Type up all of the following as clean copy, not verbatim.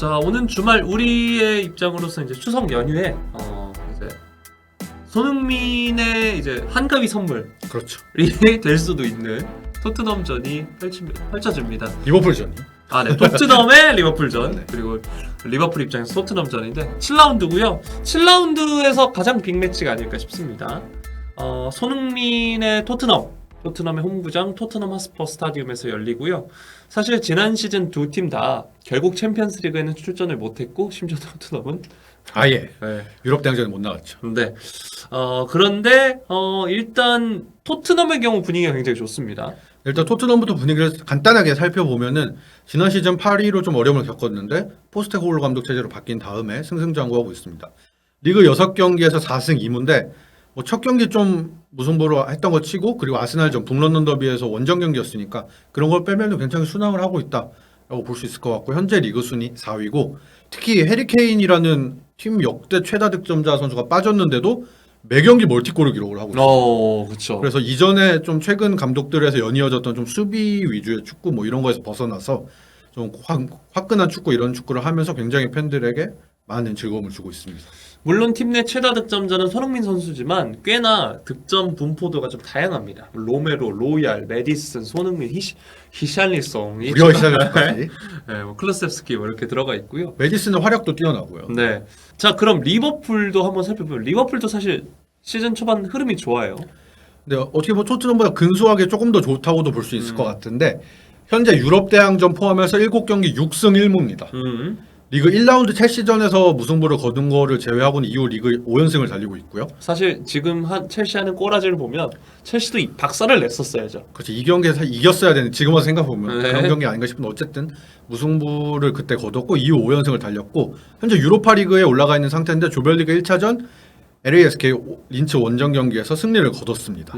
자, 오는 주말 우리의 입장으로서 이제 추석 연휴에 이제 손흥민의 이제 한가위 선물이 그렇죠. 될 수도 있는 토트넘전이 펼쳐집니다. 리버풀전이. 아, 네. 토트넘의 리버풀전. 네. 그리고 리버풀 입장에서 토트넘전인데 7라운드고요. 7라운드에서 가장 빅매치가 아닐까 싶습니다. 손흥민의 토트넘의 홈구장 토트넘 하스퍼 스타디움에서 열리고요. 사실 지난 시즌 두 팀 다 결국 챔피언스리그에는 출전을 못했고 심지어 토트넘은 아예 네. 유럽 대항전에 못 나갔죠. 그런데 일단 토트넘의 경우 분위기가 굉장히 좋습니다. 일단 토트넘부터 분위기를 간단하게 살펴보면은 지난 시즌 8위로 좀 어려움을 겪었는데 포스테코글루 감독 체제로 바뀐 다음에 승승장구하고 있습니다. 리그 6경기에서 4승 2무인데 뭐 첫 경기 좀 무승부로 했던 거 치고 그리고 아스날전 북런던 더비에서 원정 경기였으니까 그런 걸 빼면 굉장히 순항을 하고 있다라고 볼 수 있을 것 같고 현재 리그 순위 4위고 특히 해리 케인이라는 팀 역대 최다 득점자 선수가 빠졌는데도 매 경기 멀티골을 기록을 하고 있어요. 그렇죠. 그래서 이전에 좀 최근 감독들에서 연이어졌던 좀 수비 위주의 축구 뭐 이런 거에서 벗어나서 좀 화끈한 축구 이런 축구를 하면서 굉장히 팬들에게 많은 즐거움을 주고 있습니다. 물론 팀 내 최다 득점자는 손흥민 선수지만 꽤나 득점 분포도가 좀 다양합니다. 로메로, 로얄, 메디슨, 손흥민, 히샬리송이 무려 시작까지. 네, 뭐 클루셉스키 뭐 이렇게 들어가 있고요. 메디슨은 활약도 뛰어나고요. 네. 자, 그럼 리버풀도 한번 살펴보면 리버풀도 사실 시즌 초반 흐름이 좋아요. 근데 어떻게 보면 토트넘보다 근소하게 조금 더 좋다고도 볼 수 있을 것 같은데 현재 유럽 대항전 포함해서 7경기 6승 1무입니다. 리그 1라운드 첼시전에서 무승부를 거둔 거를 제외하고는 이후 리그 5연승을 달리고 있고요. 사실 지금 첼시 하는 꼬라지를 보면 첼시도 박살을 냈었어야죠. 그렇죠. 이 경기에서 이겼어야 되는 지금 와서 생각해보면 네. 그런 경기 아닌가 싶은데 어쨌든 무승부를 그때 거뒀고 이후 5연승을 달렸고 현재 유로파 리그에 올라가 있는 상태인데 조별리그 1차전 LASK 린츠 원정 경기에서 승리를 거뒀습니다.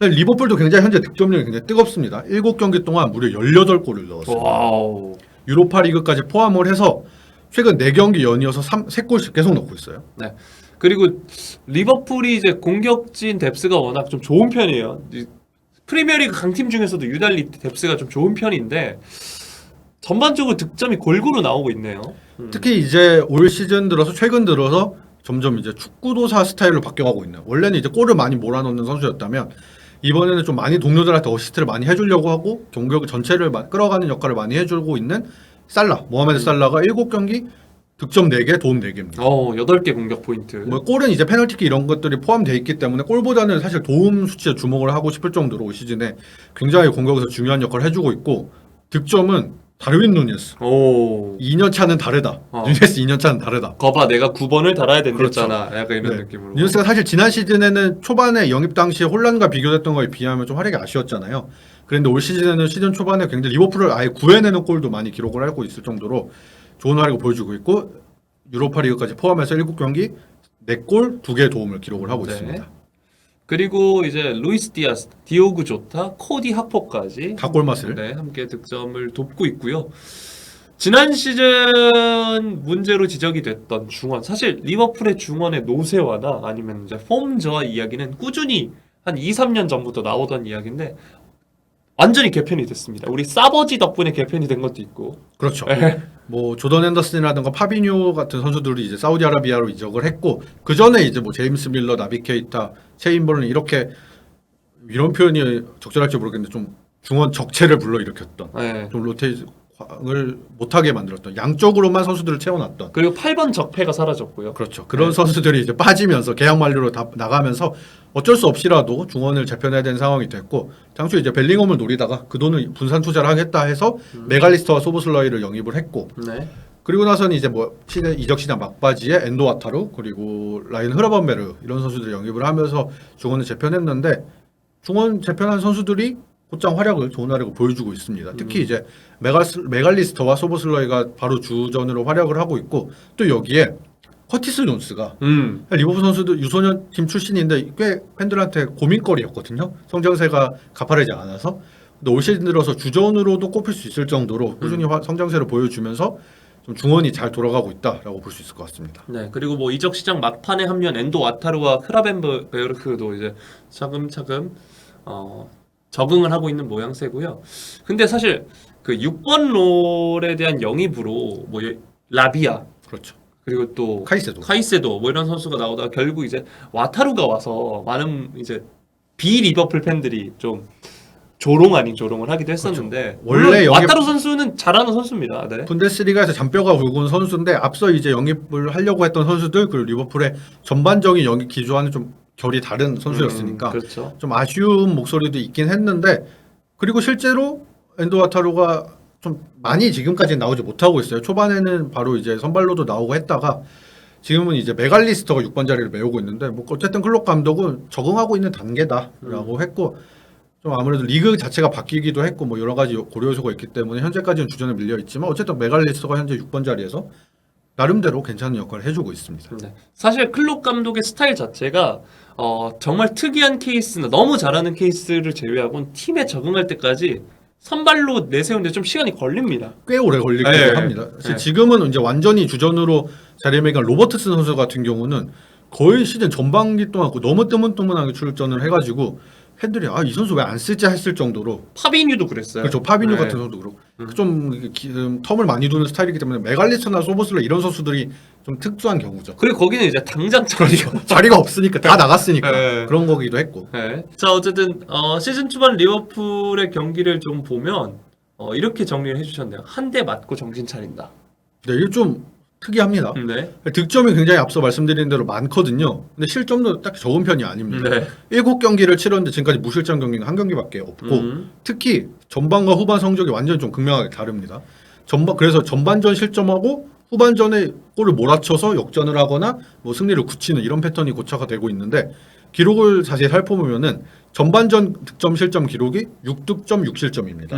리버풀도 굉장히 현재 득점력이 굉장히 뜨겁습니다. 7경기 동안 무려 18골을 넣었어요. 와우. 유로파 리그까지 포함을 해서 최근 4경기 연이어서 3골씩 계속 넣고 있어요. 네. 그리고 리버풀이 이제 공격진 뎁스가 워낙 좀 좋은 편이에요. 프리미어리그 강팀 중에서도 유달리 뎁스가 좀 좋은 편인데 전반적으로 득점이 골고루 나오고 있네요. 특히 이제 올 시즌 들어서 최근 들어서 점점 이제 축구도사 스타일로 바뀌어가고 있는. 원래는 이제 골을 많이 몰아넣는 선수였다면 이번에는 좀 많이 동료들한테 어시스트를 많이 해주려고 하고 공격 전체를 끌어가는 역할을 많이 해주고 있는 모하메드 살라가 7경기 득점 4개, 도움 4개입니다. 8개 공격 포인트. 뭐 골은 이제 페널티킥 이런 것들이 포함되어 있기 때문에 골보다는 사실 도움 수치에 주목을 하고 싶을 정도로 올 시즌에 굉장히 공격에서 중요한 역할을 해주고 있고 득점은 다르윈 누네스 2년 차는 다르다. 누네스 2년 차는 다르다. 거봐 내가 9번을 달아야 된댔잖아. 그렇죠. 약간 이런 네. 느낌으로. 누네스가 사실 지난 시즌에는 초반에 영입 당시에 혼란과 비교됐던 거에 비하면 좀 활약이 아쉬웠잖아요. 그런데 올 시즌에는 시즌 초반에 굉장히 리버풀을 아예 구해내는 골도 많이 기록을 하고 있을 정도로 좋은 활약을 보여주고 있고 유로파 리그까지 포함해서 7경기 4골 2개 도움을 기록을 하고 있습니다. 그리고 이제 루이스 디아스, 디오그 조타, 코디 하포까지 다 골맛을. 네, 함께 득점을 돕고 있고요. 지난 시즌 문제로 지적이 됐던 중원, 사실 리버풀의 중원의 노쇠화나 아니면 이제 폼 저하 이야기는 꾸준히 한 2-3년 전부터 나오던 이야기인데 완전히 개편이 됐습니다. 우리 사버지 덕분에 개편이 된 것도 있고. 그렇죠. 뭐 조던 앤더슨이라든가 파비뉴 같은 선수들이 이제 사우디아라비아로 이적을 했고 그 전에 이제 뭐 제임스 밀러, 나비 케이타, 체인버런 이렇게 이런 표현이 적절할지 모르겠는데 좀 중원 적체를 불러일으켰던 좀 로테이션을 못하게 만들었던 양쪽으로만 선수들을 채워놨던 그리고 8번 적폐가 사라졌고요. 그렇죠. 그런 선수들이 이제 빠지면서 계약 만료로 다 나가면서 어쩔 수 없이라도 중원을 재편해야 되는 상황이 됐고 당초 이제 벨링엄을 노리다가 그 돈을 분산 투자를 하겠다 해서 메갈리스터와 소보슬라이를 영입을 했고 그리고 나서는 이제 뭐 이적 시장 막바지에 엔도 와타루 그리고 라인 흐라번베르 이런 선수들 영입을 하면서 중원을 재편했는데 중원 재편한 선수들이 곧장 좋은 활약을 보여주고 있습니다. 특히 이제 메갈리스터와 소보슬라이가 바로 주전으로 활약을 하고 있고 또 여기에 커티스 존스가 리버풀 선수들 유소년 팀 출신인데 꽤 팬들한테 고민거리였거든요. 성장세가 가파르지 않아서. 근데 올 시즌 들어서 주전으로도 꼽힐 수 있을 정도로 꾸준히 성장세를 보여주면서 좀 중원이 잘 돌아가고 있다라고 볼 수 있을 것 같습니다. 네, 그리고 뭐 이적 시장 막판에 합류한 엔도 와타루와 크라벤베르크도 이제 차근차근 적응을 하고 있는 모양새고요. 근데 사실 그 6번 롤에 대한 영입으로 뭐 라비아 그렇죠. 그리고 또 카이세도. 뭐 이런 선수가 나오다가 결국 이제 와타루가 와서 많은 이제 비리버풀 팬들이 좀 조롱 아닌 조롱을 하기도 했었는데 원래 원래 영입- 와타루 선수는 잘하는 선수입니다. 네. 분데스리가에서 잔뼈가 굵은 선수인데 앞서 이제 영입을 하려고 했던 선수들 그리고 리버풀의 전반적인 영입 기조와는 좀 결이 다른 선수였으니까 그렇죠. 좀 아쉬운 목소리도 있긴 했는데 그리고 실제로 엔도 와타루가 좀 많이 지금까지 나오지 못하고 있어요. 초반에는 바로 이제 선발로도 나오고 했다가 지금은 이제 메갈리스터가 6번 자리를 메우고 있는데 뭐 어쨌든 클롭 감독은 적응하고 있는 단계다라고 했고 좀 아무래도 리그 자체가 바뀌기도 했고 뭐 여러 가지 고려 요소가 있기 때문에 현재까지는 주전에 밀려 있지만 어쨌든 메갈리스터가 현재 6번 자리에서 나름대로 괜찮은 역할을 해주고 있습니다. 네. 사실 클롭 감독의 스타일 자체가 정말 특이한 케이스나 너무 잘하는 케이스를 제외하고는 팀에 적응할 때까지 선발로 내세우는데 좀 시간이 걸립니다. 꽤 오래 걸리기도 네. 합니다. 사실 네. 지금은 이제 완전히 주전으로 자리매간 로버트슨 선수 같은 경우는 거의 시즌 전반기 동안 너무 뜨문뜨문하게 출전을 해가지고 팬들이 이 선수 왜 안 쓰지 했을 정도로 파비뉴도 그랬어요. 그렇죠. 파비뉴 네. 같은 선수도 그렇고 좀 텀을 많이 두는 스타일이기 때문에 메갈리스터나 소보슬러 이런 선수들이 좀 특수한 경우죠. 그리고 거기는 이제 당장 자리가 없으니까 다 나갔으니까 네. 그런 거기도 했고. 네. 자 어쨌든 시즌 초반 리버풀의 경기를 좀 보면 이렇게 정리를 해주셨네요. 한 대 맞고 정신 차린다. 네, 이게 좀 특이합니다. 네. 득점이 굉장히 앞서 말씀드린 대로 많거든요. 근데 실점도 딱 적은 편이 아닙니다. 네. 7경기를 치렀는데 지금까지 무실점 경기는 한 경기밖에 없고 특히 전반과 후반 성적이 완전히 좀 극명하게 다릅니다. 그래서 전반전 실점하고 후반전에 골을 몰아쳐서 역전을 하거나 뭐 승리를 굳히는 이런 패턴이 고착화 되고 있는데 기록을 자세히 살펴보면은 전반전 득점 실점 기록이 6득점 6실점입니다.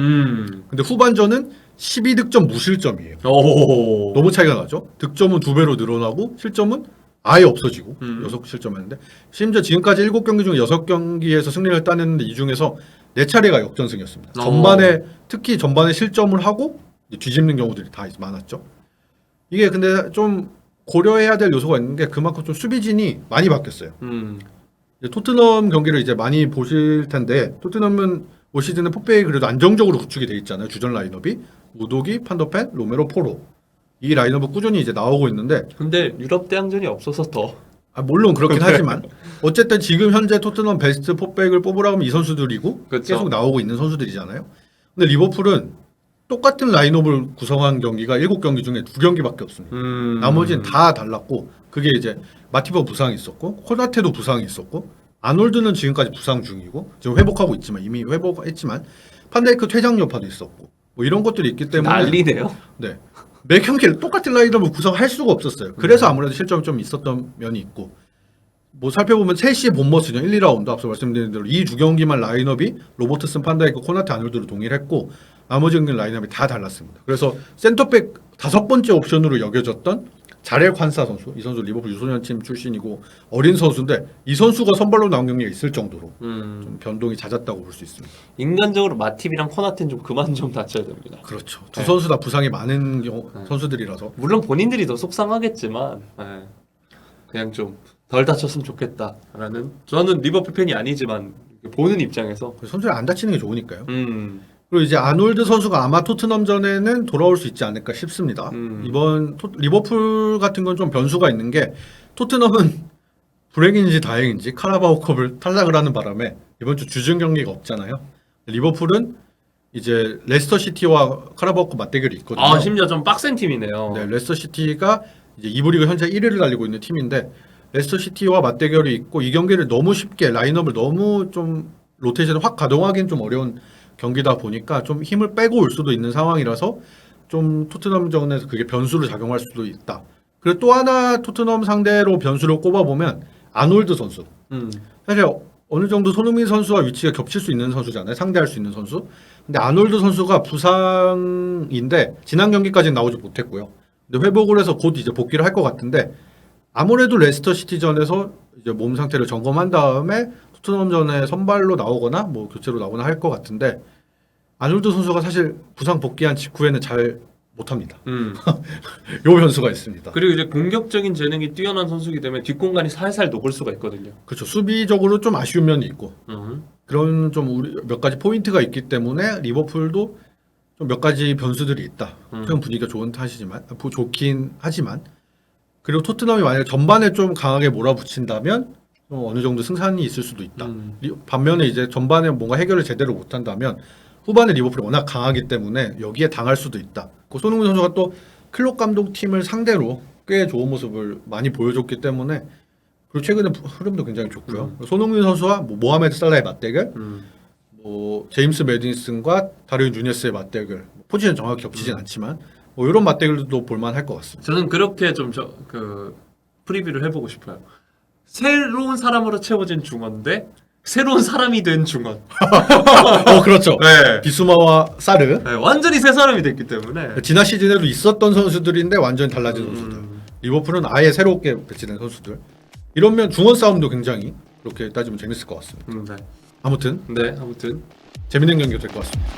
근데 후반전은 12득점 무실점이에요. 오. 너무 차이가 나죠. 득점은 2배로 늘어나고 실점은 아예 없어지고 6실점했는데 심지어 지금까지 7경기 중 6경기에서 승리를 따냈는데 이 중에서 4차례가 역전승이었습니다. 전반에 특히 전반에 실점을 하고 뒤집는 경우들이 다 많았죠. 이게 근데 좀 고려해야 될 요소가 있는 게 그만큼 좀 수비진이 많이 바뀌었어요. 이제 토트넘 경기를 이제 많이 보실 텐데 토트넘은 올 시즌에 포페이 그래도 안정적으로 구축이 돼 있잖아요. 주전 라인업이 우도기, 판더펜, 로메로, 포로 이 라인업은 꾸준히 이제 나오고 있는데 근데 유럽 대항전이 없어서 더. 물론 그렇긴 하지만 어쨌든 지금 현재 토트넘 베스트 포백을 뽑으라고 하면 이 선수들이고 그쵸. 계속 나오고 있는 선수들이잖아요. 근데 리버풀은 똑같은 라인업을 구성한 경기가 7경기 중에 2경기밖에 없습니다. 나머지는 다 달랐고 그게 이제 마티버 부상이 있었고 코나테도 부상이 있었고 아놀드는 지금까지 부상 중이고 지금 회복하고 있지만 이미 회복했지만 판다이크 퇴장 여파도 있었고 뭐 이런 것들이 있기 때문에 난리네요. 네. 매 경기를 똑같은 라인업을 구성할 수가 없었어요. 그래서 아무래도 실점이 좀 있었던 면이 있고 뭐 살펴보면 첼시 본머스전 1, 2라운드 앞서 말씀드린 대로 이 두 경기만 라인업이 로버트슨, 판다이크, 코나테, 아놀드로 동일했고 나머지 경기 라인업이 다 달랐습니다. 그래서 센터백 5번째 옵션으로 여겨졌던 자렐 콴사 선수, 이 선수 리버풀 유소년팀 출신이고 어린 선수인데 이 선수가 선발로 나온 경기가 있을 정도로 좀 변동이 잦았다고 볼 수 있습니다. 인간적으로 마팁이랑 코나테는 좀 그만 좀 다쳐야 됩니다. 그렇죠. 두 선수 다 부상이 많은 선수들이라서 물론 본인들이 더 속상하겠지만 그냥 좀 덜 다쳤으면 좋겠다라는 저는 리버풀 팬이 아니지만 보는 입장에서 선수를 안 다치는 게 좋으니까요. 음. 그리고 이제 아놀드 선수가 아마 토트넘전에는 돌아올 수 있지 않을까 싶습니다. 이번 리버풀 같은 건 좀 변수가 있는 게 토트넘은 불행인지 다행인지 카라바오컵을 탈락을 하는 바람에 이번 주 주중 경기가 없잖아요. 리버풀은 이제 레스터 시티와 카라바오컵 맞대결이 있거든요. 아 심지어 좀 빡센 팀이네요. 네, 레스터 시티가 이제 2부 리그 현재 1위를 달리고 있는 팀인데 레스터 시티와 맞대결이 있고 이 경기를 너무 쉽게 라인업을 너무 좀 로테이션을 확 가동하기는 좀 어려운 경기다 보니까 좀 힘을 빼고 올 수도 있는 상황이라서 좀 토트넘전에서 그게 변수로 작용할 수도 있다. 그리고 또 하나 토트넘 상대로 변수를 꼽아보면 아놀드 선수. 사실 어느 정도 손흥민 선수와 위치가 겹칠 수 있는 선수잖아요. 상대할 수 있는 선수. 근데 아놀드 선수가 부상인데 지난 경기까지는 나오지 못했고요. 근데 회복을 해서 곧 이제 복귀를 할 것 같은데 아무래도 레스터 시티전에서 이제 몸 상태를 점검한 다음에 토트넘전에 선발로 나오거나 뭐 교체로 나오거나 할 것 같은데 아놀드 선수가 사실 부상 복귀한 직후에는 잘 못합니다. 요 변수가 있습니다. 그리고 이제 공격적인 재능이 뛰어난 선수이기 때문에 뒷공간이 살살 녹을 수가 있거든요. 그렇죠. 수비적으로 좀 아쉬운 면이 있고 그런 좀 몇 가지 포인트가 있기 때문에 리버풀도 좀 몇 가지 변수들이 있다. 음. 최근 분위기가 좋긴 하지만 그리고 토트넘이 만약에 전반에 좀 강하게 몰아붙인다면 어느 정도 승산이 있을 수도 있다. 반면에 이제 전반에 뭔가 해결을 제대로 못한다면 후반에 리버풀이 워낙 강하기 때문에 여기에 당할 수도 있다. 그 손흥민 선수가 또 클롭 감독 팀을 상대로 꽤 좋은 모습을 많이 보여줬기 때문에 그리고 최근에 흐름도 굉장히 좋고요. 손흥민 선수와 뭐 모하메드 살라의 맞대결, 뭐 제임스 매디슨과 다르윈 누네스의 맞대결, 포지션 정확히 겹치진 않지만 뭐 이런 맞대결도 볼만할 것 같습니다. 저는 그렇게 좀 프리뷰를 해보고 싶어요. 새로운 사람으로 채워진 중원대 새로운 사람이 된 중원. 그렇죠. 네. 비수마와 사르. 네, 완전히 새 사람이 됐기 때문에. 지난 시즌에도 있었던 선수들인데 완전히 달라진 선수들. 리버풀은 아예 새롭게 배치된 선수들. 이러면 중원 싸움도 굉장히 그렇게 따지면 재밌을 것 같습니다. 네. 아무튼 네, 아무튼 재밌는 경기가 될 것 같습니다.